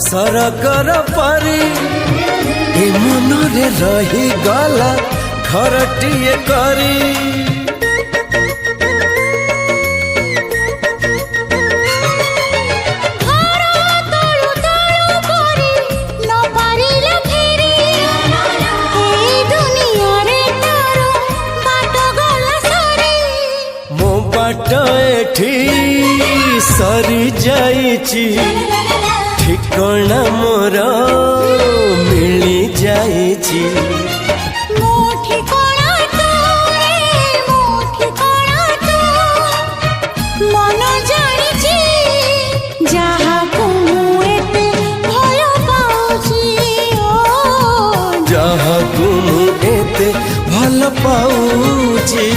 सरगर परी ए मनरे रही गला घरटिए करी। बाट एठी सरी जाइची ठिकଣା मोर मिली जाइची। मन जानिची जहाको एते भल पाउची जहाको एते भल पाउची।